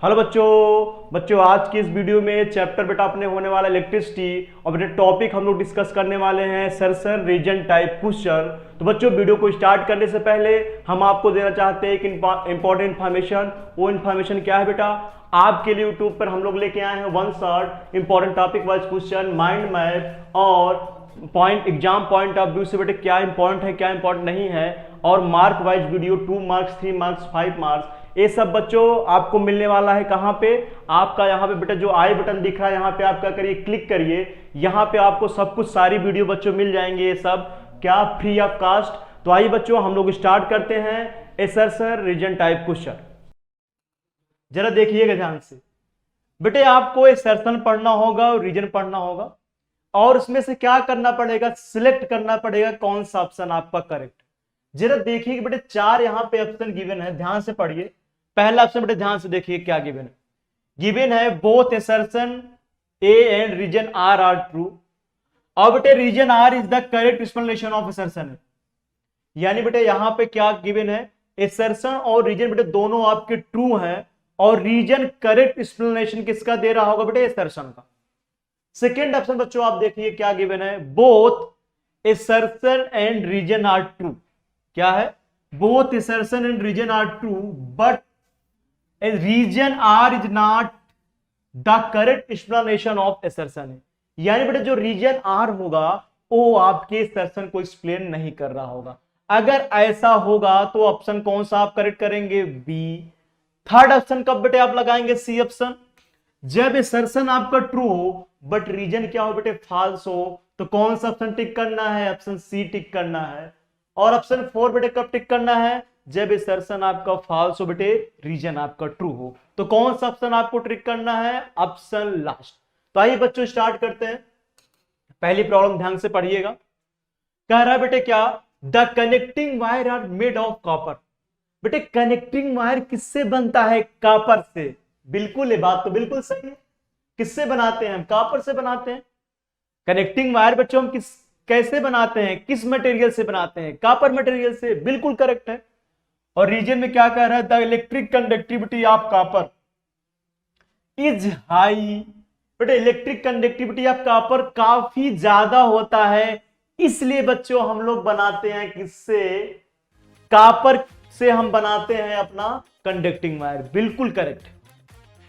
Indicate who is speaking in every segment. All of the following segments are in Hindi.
Speaker 1: हेलो बच्चों आज की इस वीडियो में चैप्टर बेटा अपने होने वाला इलेक्ट्रिसिटी और बेटा टॉपिक हम लोग डिस्कस करने वाले हैं सर्सन रीजन टाइप क्वेश्चन। तो बच्चों वीडियो को स्टार्ट करने से पहले हम आपको देना चाहते हैं कि इंपॉर्टेंट इन्फॉर्मेशन। वो इन्फॉर्मेशन क्या है बेटा, आपके लिए यूट्यूब पर हम लोग लेके आए हैं one shot important topic wise question, mind map और point exam point of view से बेटे क्या इंपॉर्टेंट है क्या इंपॉर्टेंट नहीं है, और mark wise video 2 marks 3 marks 5 marks. ये सब बच्चों आपको मिलने वाला है कहां पे, आपका यहाँ पे बेटा जो आई बटन दिख रहा है यहाँ पे आप क्या करिए, क्लिक करिए। यहाँ पे आपको सब कुछ सारी वीडियो बच्चों मिल जाएंगे, ये सब क्या फ्री ऑफ कास्ट। तो आइए बच्चों हम लोग स्टार्ट करते हैं एसर्सन रीजन टाइप क्वेश्चन। जरा देखिएगा ध्यान से बेटे, आपको एसर्सन पढ़ना होगा और रीजन पढ़ना होगा, और उसमें से क्या करना पड़ेगा, सिलेक्ट करना पड़ेगा कौन सा ऑप्शन आपका करेक्ट। जरा देखिए बेटे चार यहाँ पे ऑप्शन गिवन है, ध्यान से पढ़िए। पहला ऑप्शन बेटे ध्यान से देखिए क्या गिवन है, गिवन है both assertion A and reason R are true. और बेटे reason R is the correct explanation of assertion, यानी बेटे यहां पे क्या गिवन है, असर्शन और रीजन बेटे दोनों आपके ट्रू हैं, और रीजन करेक्ट एक्सप्लेनेशन किसका दे रहा होगा बेटे, असर्शन का। सेकेंड ऑप्शन बच्चों आप देखिए क्या गिवन है, both assertion and reason are true. क्या है, both assertion and reason are true but reason R is not the correct explanation of assertion. यानी बेटा जो रीजन आर होगा वो आपके असर्शन को एक्सप्लेन नहीं कर रहा होगा। अगर ऐसा होगा तो ऑप्शन कौन सा आप करेक्ट करेंगे, बी। थर्ड ऑप्शन कब बेटे आप लगाएंगे, सी ऑप्शन। जब असर्शन आपका ट्रू हो बट रीजन क्या हो बेटे, फॉल्स हो, तो कौन सा ऑप्शन टिक करना है, ऑप्शन सी टिक करना है। और ऑप्शन 4 बेटे कब टिक करना है, जब असर्शन आपका फॉल्स हो बेटे, रीजन आपका ट्रू हो। तो कौन सा ऑप्शन आपको टिक करना है, ऑप्शन लास्ट। तो आइए बच्चों स्टार्ट करते हैं। पहली प्रॉब्लम ध्यान से पढ़िएगा, कह रहा है बेटे क्या, the connecting wire are made of copper. बेटे कनेक्टिंग वायर किससे बनता है, कॉपर से। बिल्कुल, ये बात तो बिल्कुल सही है। किससे बनाते हैं हम, कॉपर से बनाते हैं। कनेक्टिंग वायर बच्चों हम कैसे बनाते हैं, किस मटेरियल से बनाते हैं, कॉपर मटेरियल से, बिल्कुल करेक्ट है। और रीजन में क्या कह रहा है, the electric conductivity of copper is high. बेटे इलेक्ट्रिक कंडक्टिविटी ऑफ कॉपर काफी ज्यादा होता है, इसलिए बच्चों हम लोग बनाते हैं किससे, कॉपर से हम बनाते हैं अपना कंडक्टिंग वायर। बिल्कुल करेक्ट।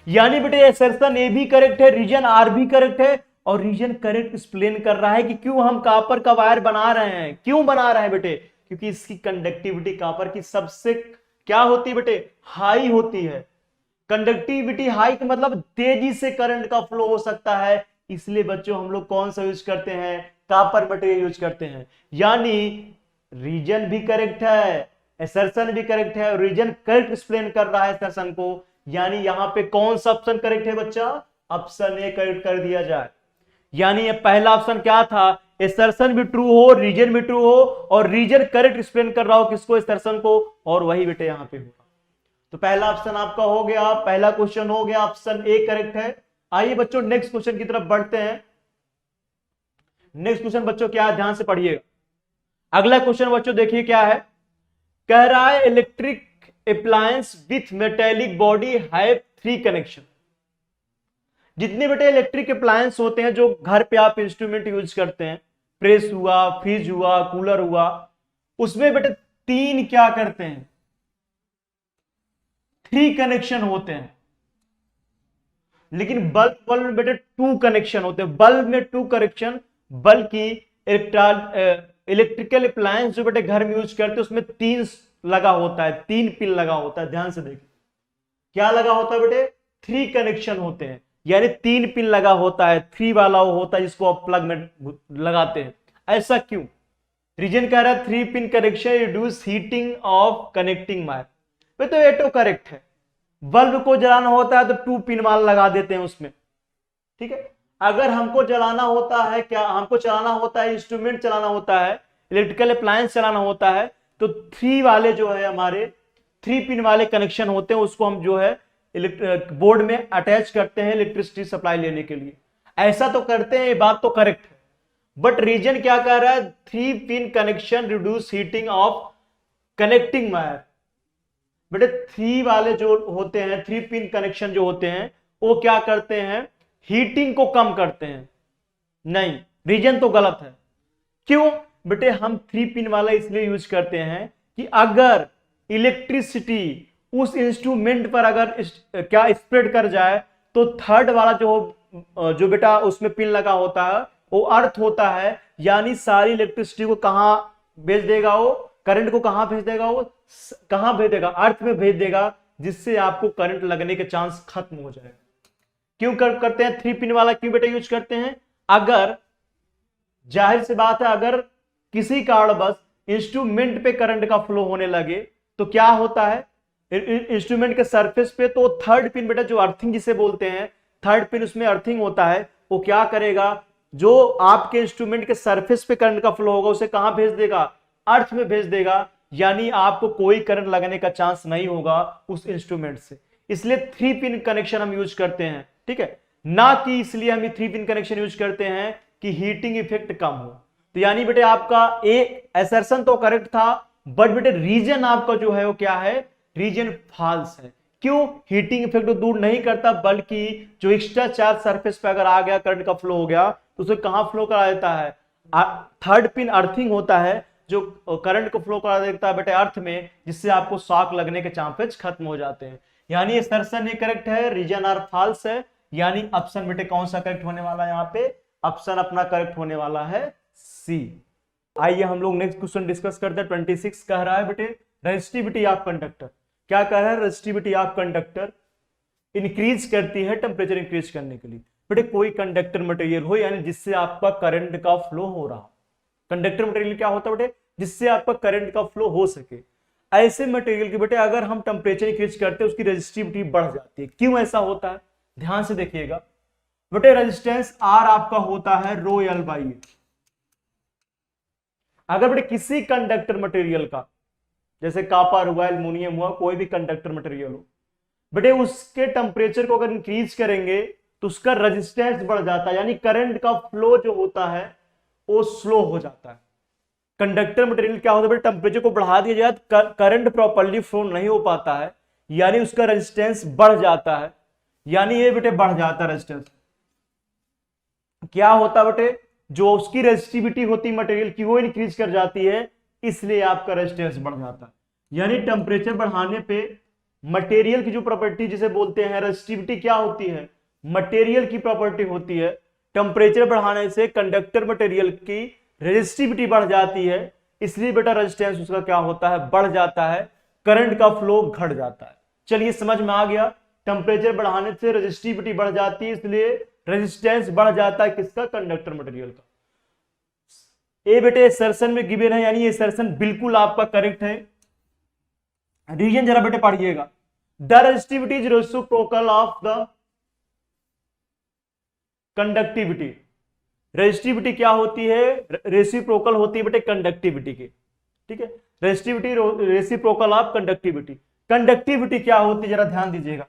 Speaker 1: यानी बेटे असर्शन ए भी करेक्ट है, रीजन आर भी करेक्ट है, और रीजन करेक्ट एक्सप्लेन कर रहा है कि क्यों हम कॉपर का वायर बना रहे हैं। क्यों बना रहे हैं बेटे, क्योंकि इसकी कंडक्टिविटी कॉपर की सबसे क्या होती है बेटे, हाई होती है। कंडक्टिविटी हाई का मतलब तेजी से करंट का फ्लो हो सकता है, इसलिए बच्चों हम लोग कौन सा यूज करते हैं, कॉपर मटेरियल यूज करते हैं। यानी रीजन भी करेक्ट है, असर्शन भी करेक्ट है, और रीजन करेक्ट एक्सप्लेन कर रहा है असर्शन को। यानी यहां पे कौन सा ऑप्शन करेक्ट है बच्चा, ऑप्शन ए करेक्ट कर दिया जाए। यानी ये पहला ऑप्शन क्या था, असर्शन भी ट्रू हो, रीजन भी ट्रू हो, और रीजन करेक्ट एक्सप्लेन कर रहा हो किसको, असर्शन को, और वही बेटे यहां पे होगा। तो पहला ऑप्शन आपका हो गया, पहला क्वेश्चन हो गया, ऑप्शन ए करेक्ट है। आइए बच्चों नेक्स्ट क्वेश्चन की तरफ बढ़ते हैं। नेक्स्ट क्वेश्चन बच्चों क्या है, ध्यान से पढ़िएगा। अगला क्वेश्चन बच्चों देखिए क्या है, कह रहा है electric appliance with metallic body have 3 connection. जितने बेटे इलेक्ट्रिक अप्लायंस होते हैं जो घर पे आप इंस्ट्रूमेंट यूज करते हैं, प्रेस हुआ, फ्रिज हुआ, कूलर हुआ, उसमें बेटे 3 क्या करते हैं, 3 कनेक्शन होते हैं। लेकिन बल्ब में बेटे 2 कनेक्शन होते हैं। बल्ब में 2 कनेक्शन, बल्कि इलेक्ट्रिकल अप्लायंस जो बेटे घर में यूज करते हैं उसमें 3 लगा होता है, 3 पिन लगा होता है। ध्यान से देखिए क्या लगा होता है बेटे, 3 कनेक्शन होते हैं, यानी 3 पिन लगा होता है, 3 वाला वो होता है जिसको आप प्लग में लगाते हैं। ऐसा क्यों, रीजन कह रहा है 3 pin connection reduce heating of connecting wire. तो ये तो करेक्ट है। बल्ब को जलाना होता है तो 2 पिन वाला लगा देते हैं उसमें, ठीक है। अगर हमको जलाना होता है, क्या हमको चलाना होता है, इंस्ट्रूमेंट चलाना होता है, इलेक्ट्रिकल अप्लायंस चलाना होता है, तो 3 वाले जो है हमारे 3 पिन वाले कनेक्शन होते हैं, उसको हम जो है बोर्ड में अटैच करते हैं इलेक्ट्रिसिटी सप्लाई लेने के लिए। ऐसा तो करते हैं, ये बात तो करेक्ट है। बट रीजन क्या कह रहा है, 3 pin connection reduce heating of connecting wire. बेटे 3 वाले जो होते हैं, 3 पिन कनेक्शन जो होते हैं, वो क्या करते हैं, हीटिंग को कम करते हैं। नहीं, रीजन तो गलत है। क्यों बेटे, हम 3 पिन वाला इसलिए यूज करते हैं कि अगर इलेक्ट्रिसिटी उस इंस्ट्रूमेंट पर अगर क्या स्प्रेड कर जाए, तो थर्ड वाला जो बेटा उसमें पिन लगा होता है वो अर्थ होता है, यानी सारी इलेक्ट्रिसिटी को कहां भेज देगा, वो करंट को कहां भेज देगा, वो कहां भेज देगा, अर्थ में भेज देगा, जिससे आपको करंट लगने के चांस खत्म हो जाएगा। क्यों करते हैं 3 पिन वाला, क्यों बेटा यूज करते हैं, अगर जाहिर सी बात है अगर किसी कारणवश इंस्ट्रूमेंट पे करंट का फ्लो होने लगे तो क्या होता है, इंस्ट्रूमेंट के सरफेस पे, तो थर्ड पिन बेटा जो अर्थिंग जिसे बोलते हैं, थर्ड पिन उसमें अर्थिंग होता है, वो क्या करेगा, जो आपके इंस्ट्रूमेंट के सरफेस पे करंट का फ्लो होगा उसे कहां भेज देगा, अर्थ में भेज देगा, यानी आपको कोई करंट लगने का चांस नहीं होगा उस इंस्ट्रूमेंट से। इसलिए 3 पिन कनेक्शन हम यूज करते हैं, ठीक है, ना कि इसलिए हम 3 पिन कनेक्शन यूज करते हैं कि हीटिंग इफेक्ट कम हो। तो यानी बेटे आपका एक असर्शन तो करेक्ट था, बट बेटे रीजन आपका जो है वो क्या है, रीजन फॉल्स है। क्यों, हीटिंग इफेक्ट तो दूर नहीं करता, बल्कि जो एक्स्ट्रा चार्ज सरफेस पे अगर आ गया, करंट का फ्लो हो गया, तो उसे कहां फ्लो करा देता है, थर्ड पिन अर्थिंग होता है जो करंट को फ्लो करा देता है बेटे अर्थ में, जिससे आपको शॉक लगने के चांसेस खत्म हो जाते हैं। यानी असर्शन ये करेक्ट है, रीजन आर फॉल्स है, यानी ऑप्शन बेटे कौन सा करेक्ट होने वाला है, यहाँ पे ऑप्शन अपना करेक्ट होने वाला है सी। आइए हम लोग नेक्स्ट क्वेश्चन डिस्कस करते हैं। 26 कह रहा है बेटे रेजिस्टिविटी ऑफ कंडक्टर, क्या कह रहा है, रेजिस्टिविटी ऑफ कंडक्टर इंक्रीज करती है टेम्परेचर इंक्रीज करने के लिए। बेटे कोई कंडक्टर मटेरियल हो, यानी जिससे आपका करंट का फ्लो हो रहा हो, कंडक्टर मटेरियल क्या होता है बेटे, जिससे आपका करंट का फ्लो हो सके, ऐसे मटेरियल के बेटे अगर हम टेम्परेचर इंक्रीज करते हैं उसकी रेजिस्टिविटी बढ़ जाती है। क्यों ऐसा होता है, ध्यान से देखिएगा बेटे, रेजिस्टेंस आर आपका होता है रो एल बाई ए। अगर बेटे किसी कंडक्टर मटेरियल का, जैसे कॉपर हुआ, एल्युमिनियम हुआ, कोई भी कंडक्टर मटेरियल हो बेटे, उसके टेम्परेचर को अगर इंक्रीज करेंगे तो उसका रेजिस्टेंस बढ़ जाता है, यानी करंट का फ्लो जो होता है वो स्लो हो जाता है। कंडक्टर मटेरियल क्या होता है बेटे, टेम्परेचर को बढ़ा दिया जाए तो करंट प्रॉपर्ली फ्लो नहीं हो पाता है, यानी उसका रेजिस्टेंस बढ़ जाता है, यानी ये बेटे बढ़ जाता है रेजिस्टेंस। क्या होता बेटे, जो उसकी रेजिस्टिविटी होती मटेरियल की वो इंक्रीज कर जाती है, इसलिए आपका रेजिस्टेंस बढ़ जाता है। यानी टेम्परेचर बढ़ाने पे मटेरियल की जो प्रॉपर्टी जिसे बोलते हैं रेजिस्टिविटी, क्या होती है, मटेरियल की प्रॉपर्टी होती है, टेम्परेचर बढ़ाने से कंडक्टर मटेरियल की रेजिस्टिविटी बढ़ जाती है, इसलिए बेटा रेजिस्टेंस उसका क्या होता है, बढ़ जाता है, करंट का फ्लो घट जाता है। चलिए समझ में आ गया, टेम्परेचर बढ़ाने से रेजिस्टिविटी बढ़ जाती है, इसलिए रेजिस्टेंस बढ़ जाता है किसका, कंडक्टर मटेरियल का। ए बेटे असर्शन में गिवन है, यानी ये असर्शन बिल्कुल आपका करेक्ट है। रीजन जरा बेटे पढ़िएगा, the resistivity is reciprocal of the conductivity. Resistivity क्या होती है, रेसिप्रोकल होती है बेटे कंडक्टिविटी की, ठीक है, resistivity reciprocal of conductivity. Conductivity क्या होती है जरा ध्यान दीजिएगा,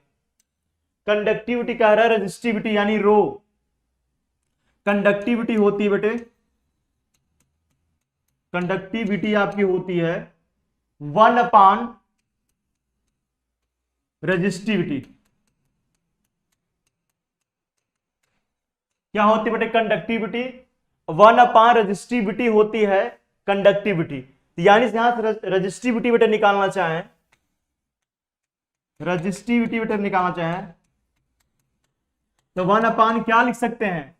Speaker 1: कंडक्टिविटी कह रहा है रेजिस्टिविटी यानी रो, कंडक्टिविटी होती है बेटे, कंडक्टिविटी आपकी होती है 1 अपान रेजिस्टिविटी। क्या होती है बेटे कंडक्टिविटी, 1 अपान रेजिस्टिविटी होती है कंडक्टिविटी। यानी यहां से रेजिस्टिविटी बेटे निकालना चाहें, रेजिस्टिविटी बेटे निकालना चाहें तो 1 अपान क्या लिख सकते हैं,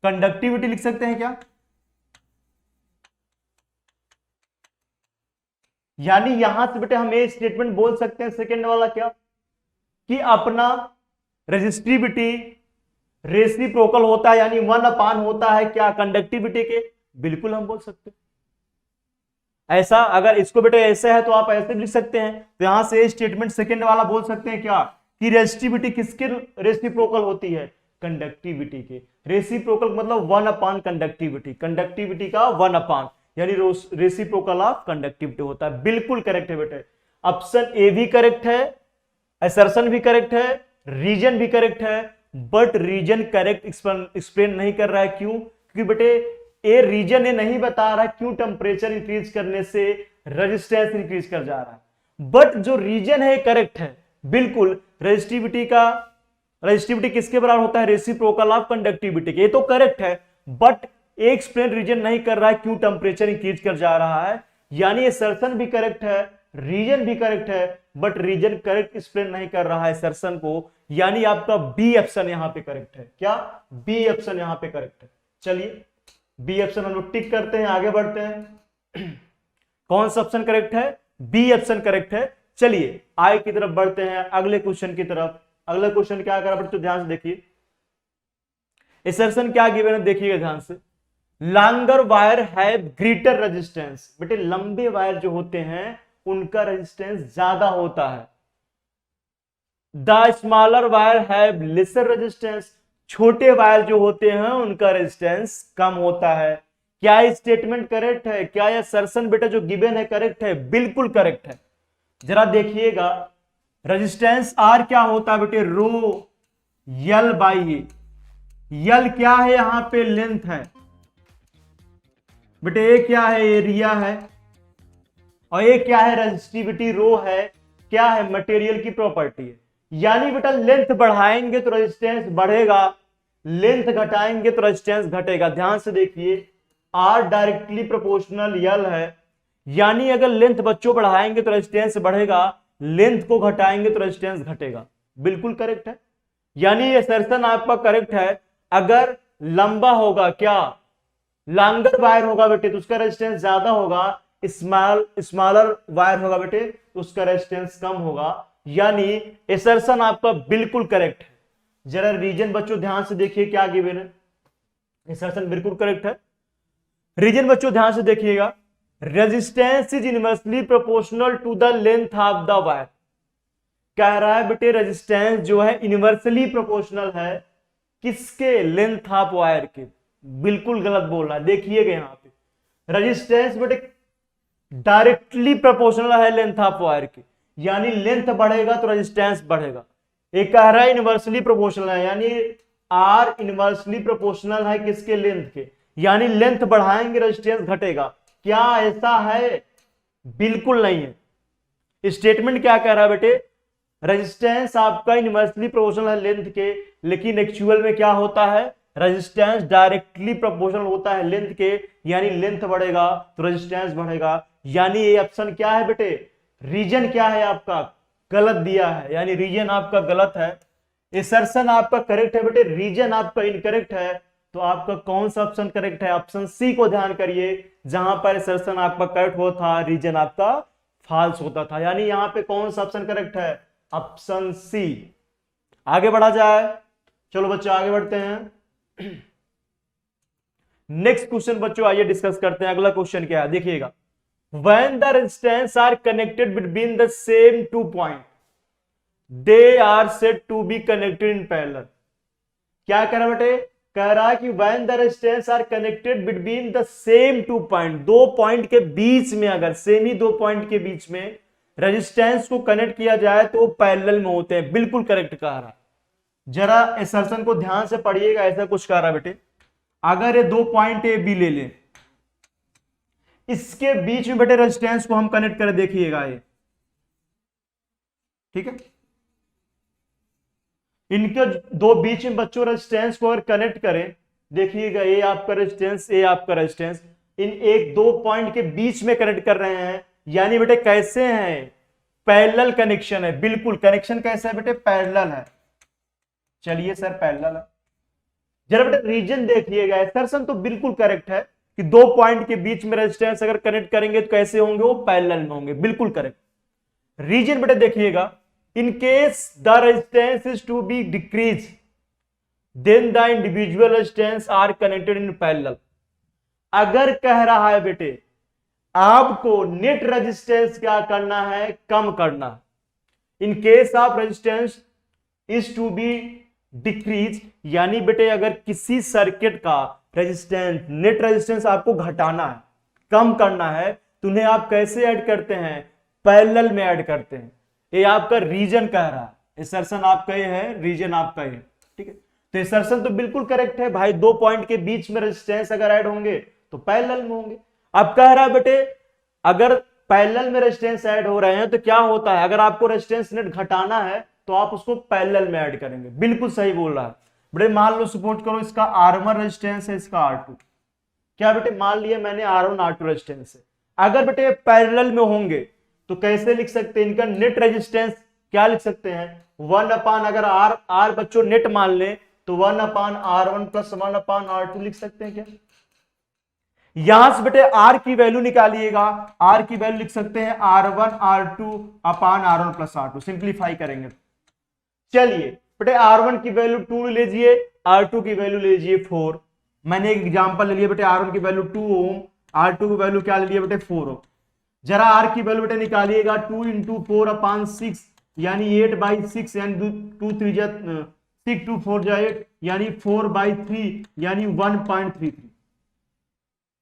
Speaker 1: कंडक्टिविटी लिख सकते हैं क्या, यानी यहां से बेटे हम ये स्टेटमेंट बोल सकते हैं सेकेंड वाला क्या, कि अपना रेजिस्टिविटी रेसिप्रोकल होता है, यानी 1 अपान होता है क्या, कंडक्टिविटी के, बिल्कुल हम बोल सकते हैं ऐसा। अगर इसको बेटे ऐसे है तो आप ऐसे भी लिख सकते हैं, तो यहां से स्टेटमेंट सेकेंड वाला बोल सकते हैं क्या, कि रेजिस्टिविटी किसके रेसिप्रोकल होती है, कंडक्टिविटी के। रेसिप्रोकल मतलब 1 अपान कंडक्टिविटी, कंडक्टिविटी का 1 अपान, यानी रेसिप्रोकल ऑफ कंडक्टिविटी होता है। बिल्कुल करेक्ट है बेटे, ऑप्शन ए भी करेक्ट है, असर्शन भी करेक्ट है, रीजन भी करेक्ट है, बट रीजन करेक्ट एक्सप्लेन नहीं कर रहा है। क्यों, क्योंकि बेटे ए रीजन ये नहीं बता रहा है क्यों टेम्परेचर इंक्रीज करने से रेजिस्टेंस इंक्रीज कर जा रहा है, बट जो रीजन है करेक्ट है, बिल्कुल। रेजिस्टिविटी किसके बराबर होता है? रेसिप्रोकल ऑफ कंडक्टिविटी के। ये तो करेक्ट है, बट एक्सप्लेन रीजन नहीं कर रहा है क्यों टेंपरेचर इंक्रीज कर जा रहा है। यानी असर्शन भी करेक्ट है, रीजन भी करेक्ट है, बट रीजन करेक्ट एक्सप्लेन नहीं कर रहा है असर्शन को। यानी आपका बी ऑप्शन यहां पे करेक्ट है। क्या? बी ऑप्शन यहां पे करेक्ट है। चलिए बी ऑप्शन हम लोग टिक करते हैं, आगे बढ़ते हैं। कौन सा ऑप्शन करेक्ट है? बी ऑप्शन करेक्ट है। चलिए आगे की तरफ बढ़ते हैं, अगले क्वेश्चन की तरफ। अगला क्वेश्चन क्या करा बेटे? तो ध्यान से देखिए, असर्शन क्या गिवन है, देखिएगा ध्यान से। Longer wire have greater resistance. बेटे लंबे वायर जो होते हैं उनका रेजिस्टेंस ज्यादा होता है। The smaller wire have laser resistance. छोटे वायर जो होते हैं उनका रेजिस्टेंस कम होता है। क्या ये स्टेटमेंट करेक्ट है? क्या यह असर्शन बेटा जो गिवन है करेक्ट है? बिल्कुल करेक्ट है। जरा देखिएगा, रेजिस्टेंस आर क्या होता है बेटे? रो यल बाई ए। यल क्या है? यहां पे लेंथ है बेटे। ए क्या है? एरिया है। और ए क्या है? रेजिस्टिविटी रो है। क्या है? मटेरियल की प्रॉपर्टी है। यानी बेटा लेंथ बढ़ाएंगे तो रेजिस्टेंस बढ़ेगा, लेंथ घटाएंगे तो रेजिस्टेंस घटेगा। ध्यान से देखिए, आर डायरेक्टली प्रोपोर्शनल यल है। यानी अगर लेंथ बच्चों बढ़ाएंगे तो रेजिस्टेंस बढ़ेगा, लेंथ को घटाएंगे तो रेजिस्टेंस घटेगा। बिल्कुल करेक्ट है। यानी ये असर्शन आपका करेक्ट है। अगर लंबा होगा, क्या लॉन्गर वायर होगा बेटे तो उसका रेजिस्टेंस ज्यादा होगा, स्मॉलर वायर होगा बेटे तो उसका रेजिस्टेंस कम होगा। यानी असर्शन आपका बिल्कुल करेक्ट है। जरा रीजन बच्चों ध्यान से देखिए क्या गिवन है। असर्शन बिल्कुल करेक्ट है। रीजन बच्चों ध्यान से देखिएगा, resistance is inversely proportional to the length of the wire. कह रहा है बेटे रेजिस्टेंस जो है इनवर्सली प्रोपोर्शनल है किसके? लेंथ ऑफ वायर के। बिल्कुल गलत बोल रहा है। देखिएगा यहां पे रेजिस्टेंस बेटे डायरेक्टली प्रोपोर्शनल है लेंथ ऑफ वायर के। यानी लेंथ बढ़ेगा तो रेजिस्टेंस बढ़ेगा। एक कह रहा है इनवर्सली प्रोपोर्शनल है, यानी आर इनवर्सली प्रोपोर्शनल है किसके? लेंथ के। यानी लेंथ बढ़ाएंगे रेजिस्टेंस घटेगा। क्या ऐसा है? बिल्कुल नहीं है। स्टेटमेंट क्या कह रहा है बेटे? रेजिस्टेंस आपका इनवर्सली प्रोपोर्शनल है लेंथ के, लेकिन एक्चुअल में क्या होता है? रेजिस्टेंस डायरेक्टली प्रोपोर्शनल होता है लेंथ के। यानी लेंथ बढ़ेगा तो रेजिस्टेंस बढ़ेगा। यानी ये ऑप्शन क्या है बेटे? रीजन क्या है आपका? गलत दिया है, यानी रीजन आपका गलत है। असर्शन आपका करेक्ट है बेटे, रीजन आपका इनकरेक्ट है। तो आपका कौन सा ऑप्शन करेक्ट है? ऑप्शन सी को ध्यान करिए, जहां पर असर्शन आपका करेक्ट होता था, रीजन आपका फॉल्स होता था। यानी यहां पे कौन सा ऑप्शन करेक्ट है? Option C. आगे बढ़ा जाए, चलो बच्चों आगे बढ़ते हैं। नेक्स्ट क्वेश्चन बच्चों आइए डिस्कस करते हैं। अगला क्वेश्चन क्या है देखिएगा, when the resistance are connected between the same 2 point they are said to be connected in parallel। क्या कह रहा बेटे? कह रहा है कि when the resistance are connected between the same 2 point, दो पॉइंट के बीच में, अगर सेम ही दो पॉइंट के बीच में रेजिस्टेंस को कनेक्ट किया जाए तो पैरेलल में होते हैं। बिल्कुल करेक्ट कह रहा है। जरा असर्शन को ध्यान से पढ़िएगा, ऐसा कुछ कह रहा है बेटे, अगर ये दो पॉइंट ए बी ले लें, इसके बीच में बेटे रेजिस्टेंस को हम कनेक्ट कर देखिएगा ये, ठीक है। इनके दो बीच में बच्चों रेजिस्टेंस को अगर कनेक्ट करें, देखिएगा ये आपका रेजिस्टेंस, ये आपका रेजिस्टेंस, इन एक दो पॉइंट के बीच में कनेक्ट कर रहे हैं। यानी बेटे कैसे हैं? पैरेलल कनेक्शन है। बिल्कुल कनेक्शन कैसा है बेटे? पैरेलल है। चलिए सर पैरेलल है। जरा बेटे रीजन देखिएगा, असर्शन तो बिल्कुल करेक्ट है कि दो पॉइंट के बीच में रेजिस्टेंस अगर कनेक्ट करेंगे तो कैसे होंगे? वो पैरेलल में होंगे। बिल्कुल करेक्ट। रीजन बेटे देखिएगा, in case the resistance is to be decrease than the individual resistance are connected in parallel. अगर कह रहा है बेटे आपको नेट रेजिस्टेंस क्या करना है? कम करना। In case of resistance is to be decrease, यानी बेटे अगर किसी सर्किट का रेजिस्टेंस, नेट रेजिस्टेंस आपको घटाना है, कम करना है, तो उन्हें आप कैसे ऐड करते हैं? पैरेलल में ऐड करते हैं। ये आपका रीजन कह रहा है। असर्शन आपका ये है, रीजन आपका ये, ठीक है। तो असर्शन तो बिल्कुल करेक्ट है भाई, दो पॉइंट के बीच में रेजिस्टेंस अगर ऐड होंगे तो पैरेलल में होंगे। अब कह रहा है बेटे अगर पैरेलल में रेजिस्टेंस ऐड हो रहे हैं तो क्या होता है, अगर आपको रेजिस्टेंस नेट घटाना है तो आप उसको पैरेलल में ऐड करेंगे। बिल्कुल सही बोल रहा है बेटे। मान लो सपोर्ट करो इसका R1 रेजिस्टेंस है, इसका R2, क्या बेटे मान लिया मैंने R1 R2 रेजिस्टेंस है। अगर बेटे पैरेलल में होंगे तो कैसे लिख सकते हैं, इनका नेट रेजिस्टेंस क्या लिख सकते हैं, 1 अपान, अगर R बच्चों नेट मान ले तो 1 अपान R1 प्लस 1 अपान R2 लिख सकते हैं क्या। यहां से बेटे R की वैल्यू निकालिएगा, R की वैल्यू लिख सकते हैं R1 R2 अपान R1 प्लस R2, सिंप्लीफाई करेंगे। चलिए बेटे R1 की वैल्यू 2 ले लीजिए, R2 की वैल्यू ले लीजिए 4। मैंने एक एग्जांपल ले लिया बेटे, R1 की वैल्यू 2 ओम, R2 की वैल्यू क्या ले लिया बेटे 4 ओम। जरा R की वैल्यू बेटे निकालिएगा, 2 इंटू 4 अपान 6 यानी 8/6 यानी 2 3 जा 6 2 4 जा 8 यानी 4/3 यानी 1.33।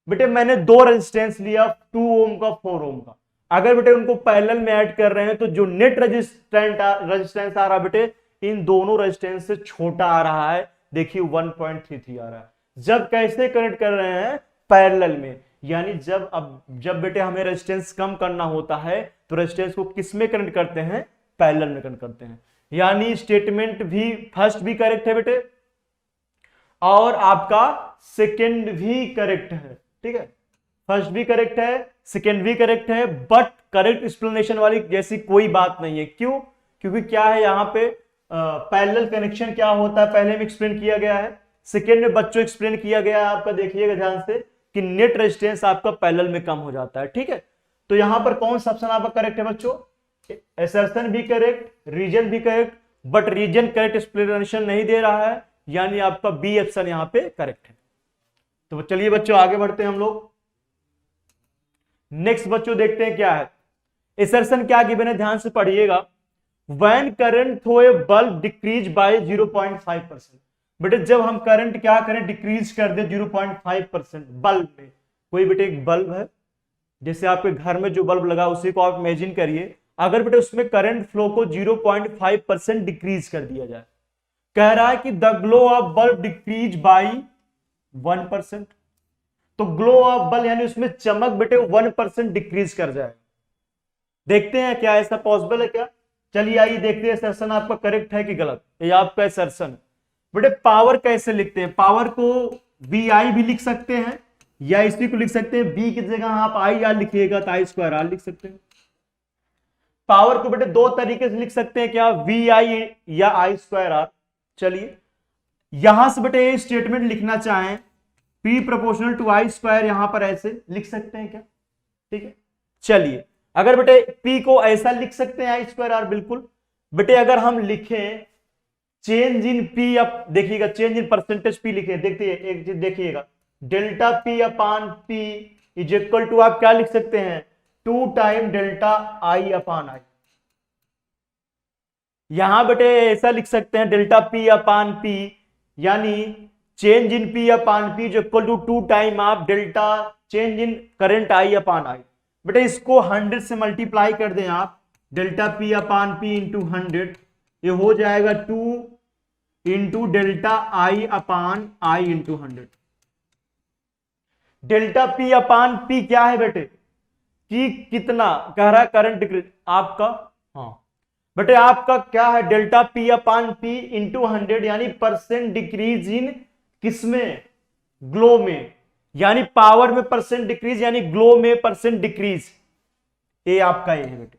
Speaker 1: बेटे मैंने दो रेजिस्टेंस लिया, 2 ओम का 4 ओम का। अगर बेटे उनको पैरेलल में ऐड कर रहे हैं तो जो नेट रेजिस्टेंस आ रहा है बेटे इन दोनों रेजिस्टेंस से छोटा आ रहा है, देखिए 1.33 आ रहा है। जब कैसे कनेक्ट कर रहे हैं, पैरेलल में, यानी जब बेटे हमें रेजिस्टेंस कम करना होता है तो रेजिस्टेंस को किस में कनेक्ट करते हैं, पैरेलल में कनेक्ट करते हैं। यानी स्टेटमेंट भी फर्स्ट भी करेक्ट है बेटे और आपका सेकंड भी करेक्ट है, ठीक है। फर्स्ट भी करेक्ट है, सेकंड भी करेक्ट है, बट करेक्ट एक्सप्लेनेशन वाली जैसी कोई बात नहीं है। क्यों, क्योंकि क्या है यहाँ पे पैरेलल कनेक्शन क्या होता है पहले में एक्सप्लेन किया गया है, सेकंड में बच्चों एक्सप्लेन किया गया है आपका, देखिएगा ध्यान से कि नेट रेजिस्टेंस आपका पैरेलल में कम हो जाता है, ठीक है। तो यहां पर कौन सा ऑप्शन आपका करेक्ट है बच्चों, असर्शन भी करेक्ट, रीजन भी correct, but reason correct explanation नहीं दे रहा है, यानी आपका बी ऑप्शन यहां पे करेक्ट है। तो चलिए बच्चों आगे बढ़ते हैं हम लोग। नेक्स्ट बच्चों देखते हैं क्या है, असर्शन क्या गिवन है, ध्यान से पढ़िएगा। When current through a bulb decrease by 0.5%। बेटे जब हम करंट क्या करें, डिक्रीज कर दे 0.5% बल्ब में। कोई बेटे एक बल्ब है, जैसे आपके घर में जो बल्ब लगा उसी को आप इमेजिन करिए, अगर बेटे उसमें करंट फ्लो को 0.5% डिक्रीज कर दिया जाए, कह रहा है कि the glow of bulb decrease by 1%। तो ग्लो ऑफ बल्ब यानी उसमें चमक बेटे 1% डिक्रीज कर जाए। देखते हैं क्या ऐसा पॉसिबल है क्या। चलिए आइए देखते हैं असर्शन आपका करेक्ट है कि गलत। ये आपका असर्शन बेटे पावर कैसे लिखते हैं, पावर को VI भी लिख सकते हैं या इसी को लिख सकते हैं, बी की जगह आप IR लिखिएगा तो I² R लिख सकते हैं। पावर को बेटे दो तरीके से लिख सकते हैं, क्या VI या I² R। चलिए यहां से बेटे स्टेटमेंट लिखना चाहें P प्रोपोर्शनल टू I², यहां पर ऐसे लिख सकते हैं क्या, ठीक है। चलिए अगर बेटे P को ऐसा लिख सकते हैं I² R, बिल्कुल बेटे। अगर हम लिखें चेंज इन P, अब देखिएगा चेंज इन परसेंटेज P लिखे, देखिए एक चीज देखिएगा, delta P upon P is equal to आप क्या लिख सकते हैं, 2 time delta I upon I। यहां बेटे ऐसा लिख सकते हैं डेल्टा P अपान P यानी change in P upon P is equal to 2 time आप delta change in current I upon I। बेटे इसको 100 से मल्टीप्लाई कर दें आप, delta P upon P into 100, ये हो जाएगा 2 into delta I upon I into 100। Delta P upon P क्या है बेटे, कि कितना कह रहा है करंट डिक्रीज आपका, हाँ बेटे आपका क्या है delta P upon P into 100 यानी परसेंट डिक्रीज इन किसमें, ग्लो में, यानी पावर में परसेंट डिक्रीज यानी ग्लो में परसेंट डिक्रीज, ये आपका ये है बेटे।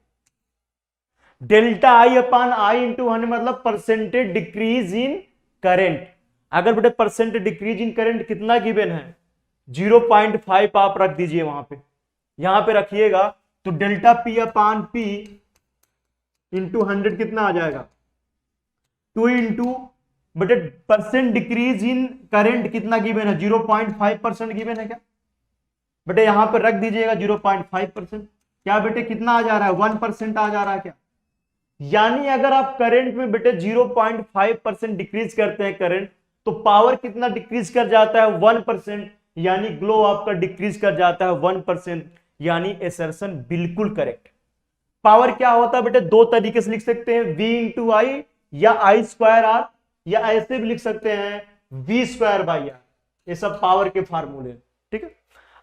Speaker 1: Delta I upon I into 100 मतलब परसेंटेज डिक्रीज इन करंट। अगर बेटे परसेंटेज डिक्रीज इन करंट कितना गिवन है, 0.5 आप रख दीजिए वहां पे, यहां पे रखिएगा तो delta P upon P into 100 कितना आ जाएगा, 2 इंटू बेटे परसेंट डिक्रीज इन करंट कितना गिवन है, 0.5% गिवन है क्या बेटे, यहां पर रख दीजिएगा 0.5%। क्या बेटे कितना आ जा रहा है, 1% आ जा रहा है क्या। यानी अगर आप करंट में बेटे 0.5% डिक्रीज करते हैं करंट, तो पावर कितना डिक्रीज कर जाता है, 1%, यानी ग्लो आपका डिक्रीज कर जाता है 1%, यानी असर्शन बिल्कुल करेक्ट। पावर क्या होता है बेटे, दो तरीके से लिख सकते हैं, V इंटू I या I² R, या ऐसे भी लिख सकते हैं V² बाई R। ये सब पावर के फार्मूले, ठीक है।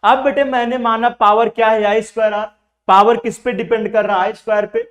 Speaker 1: अब बेटे मैंने माना पावर क्या है I² R, पावर किस पे डिपेंड कर रहा है, स्क्वायर पे।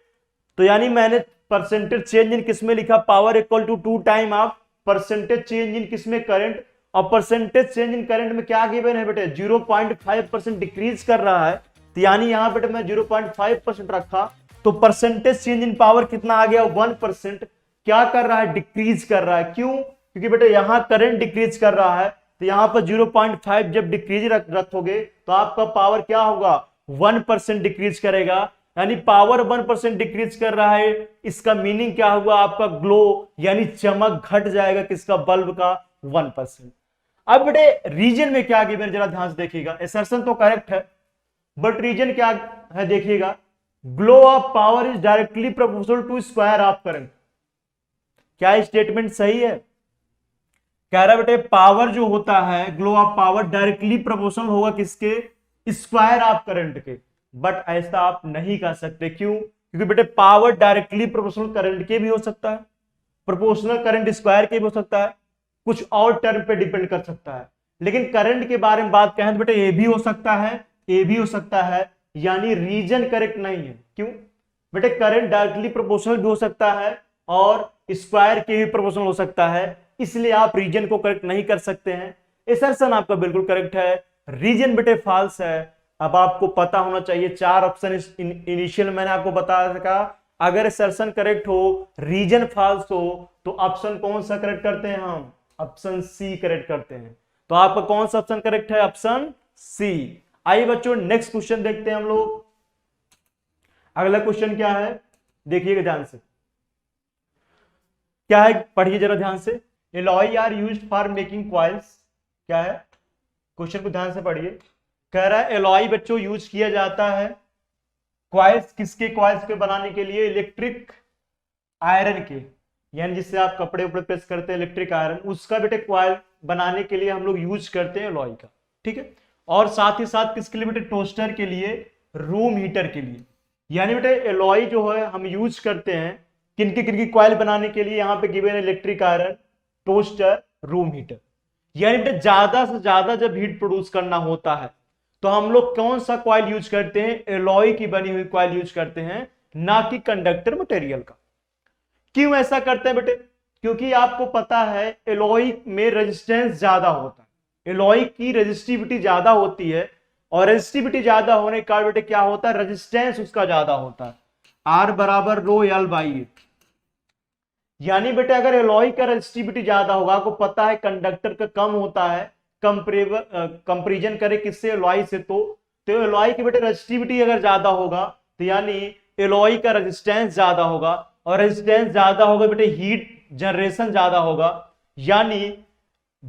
Speaker 1: तो यानी मैंने परसेंटेज चेंज इन किस में लिखा, power equal to 2 time of percentage change इन किस में, करंट। और परसेंटेज चेंज इन करंट में क्या गिवन है बेटे, 0.5% डिक्रीज कर रहा है। तो यानी यहां बेटे मैं 0.5% रखा, तो परसेंटेज चेंज इन पावर कितना आ गया, 1%। क्या कर रहा है, डिक्रीज कर रहा है। क्यों, क्योंकि बेटे यहां करंट डिक्रीज कर रहा है, तो यहां पर 0.5 जब डिक्रीज रखोगे तो आपका पावर क्या होगा, 1% डिक्रीज करेगा। यानी पावर 1% डिक्रीज कर रहा है, इसका मीनिंग क्या हुआ, आपका ग्लो यानी चमक घट जाएगा किसका, बल्ब का 1%। अब बेटे रीजन में क्या गिवन, जरा ध्यान से देखिएगा, एसर्शन तो करेक्ट है बट रीजन क्या है देखिएगा, glow of power is directly proportional to square of current. क्या स्टेटमेंट सही है, कह रहा बेटे पावर जो होता है, glow of power directly proportional होगा किसके, स्क्वायर ऑफ करंट के। बट ऐसा आप नहीं कह सकते, क्यों, क्योंकि बेटे पावर डायरेक्टली प्रोपोर्शनल करंट के भी हो सकता है, प्रोपोर्शनल करंट स्क्वायर के भी हो सकता है, कुछ और टर्म पे डिपेंड कर सकता है। लेकिन करंट के बारे में बात कहें तो बेटे ये भी हो सकता है, ये भी हो सकता है, यानी रीजन करेक्ट नहीं है। क्यों, बेटे करंट डायरेक्टली प्रोपोर्शनल भी हो सकता है और स्क्वायर के भी प्रोपोर्शनल हो सकता है, इसलिए आप रीजन को करेक्ट नहीं कर सकते हैं। असर्शन आपका बिल्कुल करेक्ट है, रीजन बेटे फॉल्स है। अब आपको पता होना चाहिए 4 ऑप्शन इनिशियल मैंने आपको बताया था, अगर असर्शन करेक्ट हो, रीजन फॉल्स हो, तो ऑप्शन कौन सा करेक्ट करते हैं हम, ऑप्शन सी करेक्ट करते हैं। तो आपका कौन सा ऑप्शन करेक्ट है, ऑप्शन सी। आइए बच्चों नेक्स्ट क्वेश्चन देखते हैं हम लोग। अगला क्वेश्चन क्या है, देखिएगा ध्यान से, क्या है पढ़िए जरा ध्यान से। Alloy are used for making coils, क्या है, क्वेश्चन को ध्यान से पढ़िए। कह रहा है एलॉय बच्चों यूज किया जाता है कॉइल्स, किसके, कॉइल्स के बनाने के लिए, इलेक्ट्रिक आयरन के, यानी जिससे आप कपड़े उपड़े प्रेस करते हैं इलेक्ट्रिक आयरन, उसका बेटे कॉइल बनाने के लिए हम लोग यूज करते हैं एलॉय का, ठीक है। और साथ ही साथ किसके लिए बेटे, टोस्टर के लिए, रूम हीटर के लिए। यानी बेटे एलॉय जो है हम यूज करते हैं किनकी कॉइल बनाने के लिए, यहां पे given electric iron, toaster, room heater. यानी बेटे ज्यादा से ज्यादा जब हीट प्रोड्यूस करना होता है तो हम लोग कौन सा कॉइल यूज करते हैं, एलॉय की बनी हुई कॉइल यूज करते हैं, ना कि कंडक्टर मटेरियल का। क्यों ऐसा करते हैं बेटे, क्योंकि आपको पता है एलॉय में रेजिस्टेंस ज्यादा होता है, एलॉय की रेजिस्टिविटी ज्यादा होती है, और रेजिस्टिविटी ज्यादा होने के कारण बेटे क्या होता है, रेजिस्टेंस उसका ज्यादा होता है, आर बराबर रो एल बाई ए। यानी बेटे अगर एलॉय का रेजिस्टिविटी ज्यादा होगा, आपको पता है कंडक्टर का कम होता है, कंपेरिजन करे किससे, एलॉय से, तो एलॉय की बेटे रेजिस्टिविटी अगर ज्यादा होगा तो यानी एलॉय का रेजिस्टेंस ज्यादा होगा, और रेजिस्टेंस ज्यादा होगा बेटे हीट जनरेशन ज्यादा होगा। यानी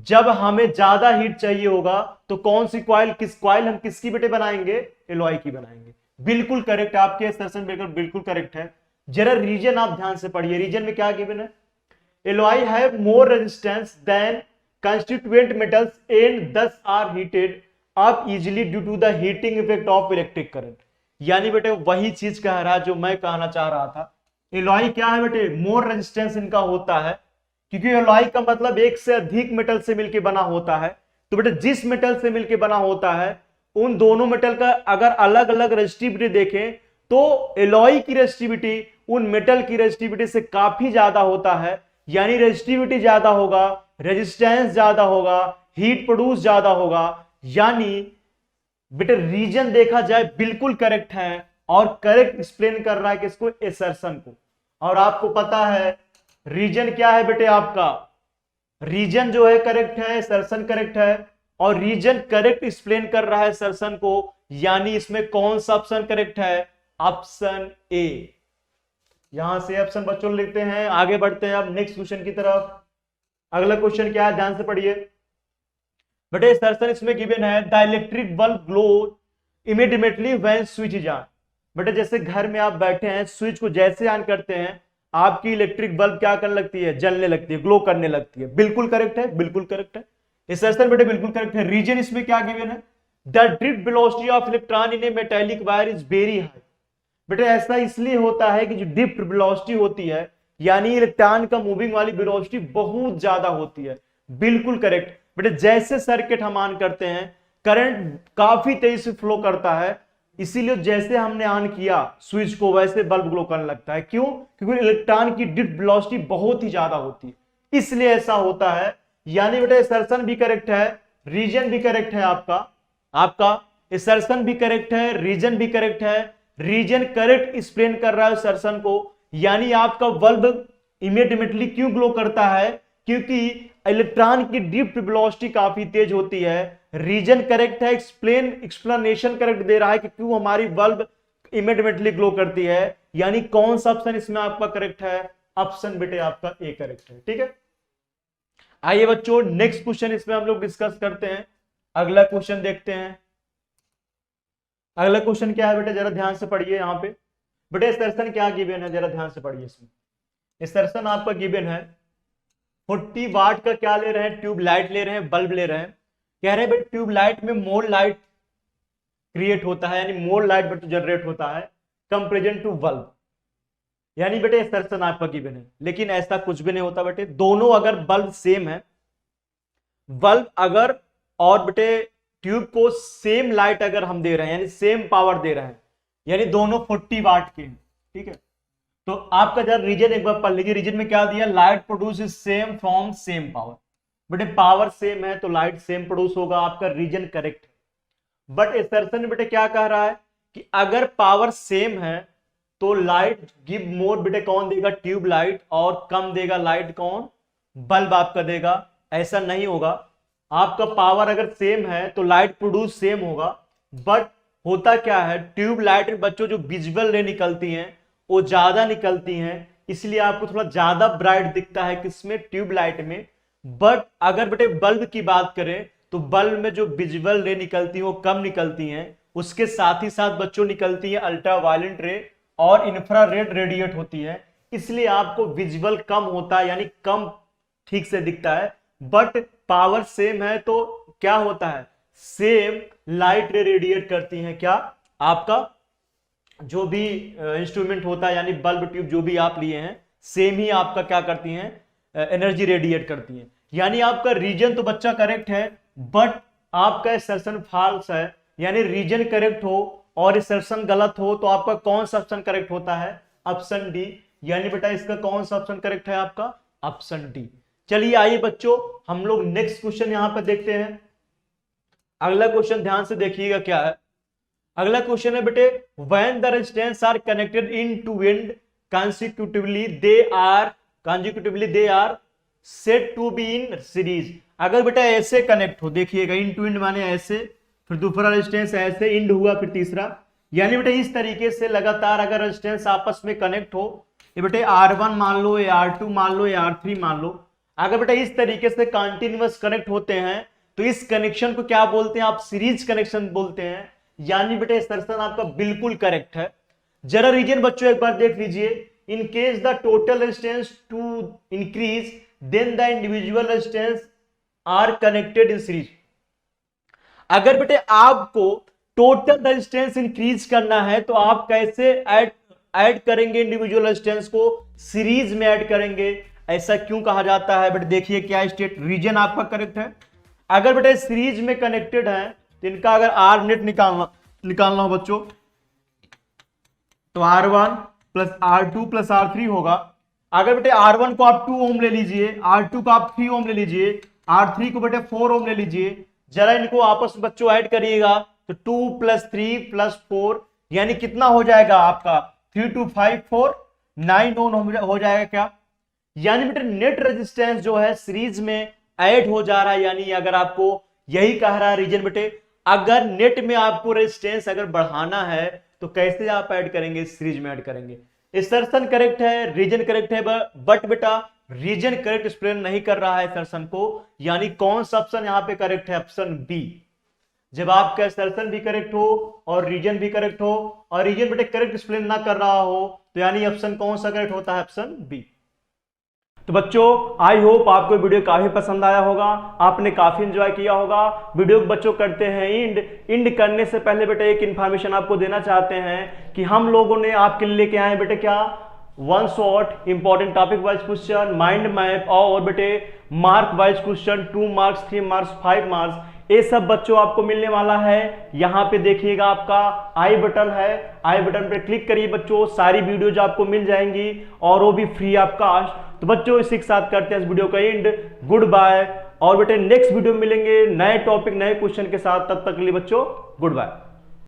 Speaker 1: जब हमें ज्यादा हीट चाहिए होगा तो कौन सी कॉइल, किस कॉइल हम किसकी बेटे बनाएंगे, एलॉय की बनाएंगे। बिल्कुल करेक्ट, आपके सेशन बिल्कुल करेक्ट है। जरा रीजन आप ध्यान से पढ़िए, रीजन में क्या गिवन है, alloy have more resistance than constituent metals and thus are heated up easily due to the heating effect of electric current। यानी बेटे वही चीज कह रहा है जो मैं कहना चाह रहा था, एलॉय क्या है बेटे, मोर रेजिस्टेंस इनका होता है, क्योंकि एलॉय का मतलब एक से अधिक मेटल से मिलकर बना होता है। तो बेटे जिस मेटल से मिलकर बना होता है उन दोनों मेटल का अगर अलग अलग रेजिस्टिविटी देखें तो एलॉय की रेजिस्टिविटी उन मेटल की रेजिस्टिविटी से काफी ज्यादा होता है। यानी रेजिस्टिविटी ज्यादा होगा, रेजिस्टेंस ज्यादा होगा, हीट प्रोड्यूस ज्यादा होगा। यानी बेटे रीजन देखा जाए बिल्कुल करेक्ट है, और करेक्ट एक्सप्लेन कर रहा है किसको, एसर्शन को। और आपको पता है रीजन क्या है बेटे, आपका रीजन जो है करेक्ट है, एसर्शन करेक्ट है, और रीजन करेक्ट एक्सप्लेन कर रहा है एसर्शन को। यानी इसमें कौन सा ऑप्शन करेक्ट है, ऑप्शन ए। यहां से ऑप्शन बच्चों लिखते हैं, आगे बढ़ते हैं अब नेक्स्ट क्वेश्चन की तरफ। अगला क्वेश्चन क्या है, ध्यान से पढ़िए बेटे, एसर्शन इसमें गिवन है the electric bulb glow immediately when switch is on. बेटे जैसे घर में आप बैठे हैं, स्विच को जैसे ऑन करते हैं आपकी इलेक्ट्रिक बल्ब क्या करने लगती है, जलने लगती है, ग्लो करने लगती है। बिल्कुल करेक्ट है, बिल्कुल करेक्ट है, एसर्शन बेटे बिल्कुल करेक्ट है। रीजन इसमें क्या गिवन है, the drift velocity of electron in A metallic wire is very high. बेटे ऐसा इसलिए होता है कि जो ड्रिफ्ट वेलोसिटी होती है, यानी इलेक्ट्रॉन का मूविंग वाली वेलोसिटी बहुत ज्यादा होती है। बिल्कुल करेक्ट बेटे, जैसे सर्किट हम ऑन करते हैं करंट काफी तेजी से फ्लो करता है, इसीलिए जैसे हमने ऑन किया स्विच को वैसे बल्ब ग्लो करने लगता है। क्यों? क्योंकि इलेक्ट्रॉन की ड्रिफ्ट वेलोसिटी बहुत ही ज्यादा होती है, इसलिए ऐसा होता है। यानी बेटा असर्शन भी करेक्ट है, रीजन भी करेक्ट है, आपका असर्शन भी करेक्ट है, रीजन भी करेक्ट है। रीजन करेक्ट एक्सप्लेन कर रहा है असर्शन को, यानी आपका बल्ब इमीडिएटली क्यों ग्लो करता है? क्योंकि इलेक्ट्रॉन की ड्रिफ्ट वेलोसिटी काफी तेज होती है। रीजन करेक्ट है, एक्सप्लेनेशन करेक्ट दे रहा है कि क्यों हमारी बल्ब इमीडिएटली ग्लो करती है। यानी कौन सा ऑप्शन इसमें आपका करेक्ट है? ऑप्शन बेटे आपका ए करेक्ट है। ठीक है, आइए बच्चों नेक्स्ट क्वेश्चन इसमें हम लोग डिस्कस करते हैं। अगला क्वेश्चन देखते हैं। अगला क्वेश्चन क्या है बेटा, जरा ध्यान से पढ़िए। यहाँ पे बेटे असर्शन क्या गिवन है, जरा ध्यान से पढ़िए। इसमें असर्शन आपका गिवन है 40 वाट का क्या ले रहे हैं, ट्यूब लाइट ले रहे हैं, बल्ब ले रहे हैं। कह रहे हैं बेटे ट्यूब लाइट में मोर लाइट क्रिएट होता है, यानी मोर लाइट बेटे जनरेट होता है कंपेरिजन टू बल्ब। यानी बेटे असर्शन आपका गिवन है, लेकिन ऐसा कुछ भी नहीं होता बेटे। दोनों अगर बल्ब सेम है, बल्ब अगर और बेटे ट्यूब को सेम लाइट अगर हम दे रहे हैं, यानी सेम पावर दे रहे हैं, यानी दोनों 40 वाट के हैं। ठीक है, तो आपका जरा रीजन एक बार पढ़ लीजिए। रीजन में क्या दिया? Light produce same from same power. बेटे पावर सेम है तो लाइट सेम प्रोड्यूस होगा, आपका रीजन करेक्ट है। बट असर्शन बेटे क्या कह रहा है कि अगर पावर सेम है तो लाइट गिव मोर बेटे कौन देगा? ट्यूब लाइट, और कम देगा लाइट कौन? बल्ब आपका देगा। ऐसा नहीं होगा, आपका पावर अगर सेम है तो लाइट प्रोड्यूस सेम होगा। बट होता क्या है, ट्यूब लाइट में बच्चों जो विजुअल रे निकलती हैं वो ज्यादा निकलती हैं, इसलिए आपको थोड़ा ज्यादा ब्राइट दिखता है किसमें? ट्यूब लाइट में। बट अगर बेटे बल्ब की बात करें तो बल्ब में जो विजुअल रे निकलती है वो कम निकलती हैं। उसके साथ ही साथ बच्चों निकलती है अल्ट्रावायलेट रे और इंफ्रारेड रेडिएट होती है, इसलिए आपको विजुअल कम होता है, यानी कम ठीक से दिखता है। बट पावर सेम है तो क्या होता है? सेम लाइट रे रेडिएट करती हैं। क्या? आपका जो भी इंस्ट्रूमेंट होता है, यानी बल्ब ट्यूब जो भी आप लिए हैं, सेम ही आपका क्या करती हैं? एनर्जी रेडिएट करती हैं। यानी आपका रीजन तो बच्चा करेक्ट है, बट आपका असर्शन फॉल्स है। यानी रीजन करेक्ट हो और असर्शन गलत हो तो आपका कौन सा ऑप्शन करेक्ट होता है? Option D. यानी बेटा इसका कौन सा ऑप्शन करेक्ट है? आपका ऑप्शन डी। चलिए आइए बच्चों हम लोग नेक्स्ट क्वेश्चन यहां पर देखते हैं। अगला क्वेश्चन ध्यान से देखिएगा क्या है। अगला क्वेश्चन है बेटे when the resistance are connected in to end consecutively they are said to be in series। अगर बेटा ऐसे कनेक्ट हो, देखिएगा इन टू इंड माने ऐसे, फिर दूसरा रेजिस्टेंस ऐसे इंड हुआ, फिर तीसरा, यानी बेटा इस तरीके से लगातार अगर रेजिस्टेंस आपस में कनेक्ट हो, ये बेटे R1 मान लो, ये R2 मान लो, ये R3 मान लो, अगर बेटा इस तरीके से कंटिन्यूअस कनेक्ट होते हैं तो इस कनेक्शन को क्या बोलते हैं? आप सीरीज कनेक्शन बोलते हैं। यानी बेटा असर्शन आपका बिल्कुल करेक्ट है। जरा रीजन बच्चों एक बार देख लीजिए। In case the total resistance to increase than the individual resistance are connected in series. अगर बेटे आपको टोटल रेजिस्टेंस इंक्रीज करना है तो आप कैसे ऐड करेंगे? इंडिविजुअल रेजिस्टेंस को सीरीज में ऐड करेंगे। ऐसा क्यों कहा जाता है? बेटे देखिए क्या स्टेट रीजन आपका करेक्ट है। अगर बेटे सीरीज में कनेक्टेड है तो इनका अगर आर नेट निकालना हो बच्चों तो R1 plus R2 plus R3 होगा। अगर बेटे R1 को आप 2 ओम ले लीजिए, R2 को आप 3 ओम ले लीजिए, R3 को बेटे 4 ओम ले लीजिए, जरा इनको आपस में बच्चों ऐड करिएगा तो 2 प्लस 3 प्लस 4 यानी कितना हो जाएगा आपका? 3 2 5 4 9 ओम हो जाएगा क्या? यानी बेटे नेट रेजिस्टेंस जो है सीरीज में ऐड हो जा रहा है। यानी अगर आपको यही कह रहा है रीजन बेटे, अगर नेट में आपको रेजिस्टेंस अगर बढ़ाना है तो कैसे आप ऐड करेंगे? सीरीज में ऐड करेंगे। असर्शन करेक्ट है, रीजन करेक्ट है, बट बेटा रीजन करेक्ट एक्सप्लेन नहीं कर रहा है असर्शन को। यानी कौन सा ऑप्शन यहां पे करेक्ट है? Option B. जब आपका असर्शन भी करेक्ट हो और रीजन भी करेक्ट हो और रीजन बेटे करेक्ट एक्सप्लेन ना कर रहा हो तो यानी ऑप्शन कौन सा करेक्ट होता है? Option B. तो बच्चों आई होप आपको वीडियो काफी पसंद आया होगा, आपने काफी एंजॉय किया होगा। वीडियो बच्चों करते हैं इंड करने से पहले बेटे एक इन्फॉर्मेशन आपको देना चाहते हैं कि हम लोगों ने आपके लिए लेके आए बेटे क्या? 1 short important topic wise question, mind map और बेटे mark wise question, 2 marks 3 marks 5 marks, ये सब बच्चों आपको मिलने वाला है। यहाँ पे देखिएगा आपका आई बटन है, आई बटन पे क्लिक करिए बच्चों, सारी वीडियोज आपको मिल जाएंगी और वो भी फ्री ऑफ कास्ट। तो बच्चों इसी के साथ करते हैं इस वीडियो का एंड। Good bye. और बेटे नेक्स्ट वीडियो में मिलेंगे नए टॉपिक नए क्वेश्चन के साथ, तब तक के लिए बच्चों गुड बाय।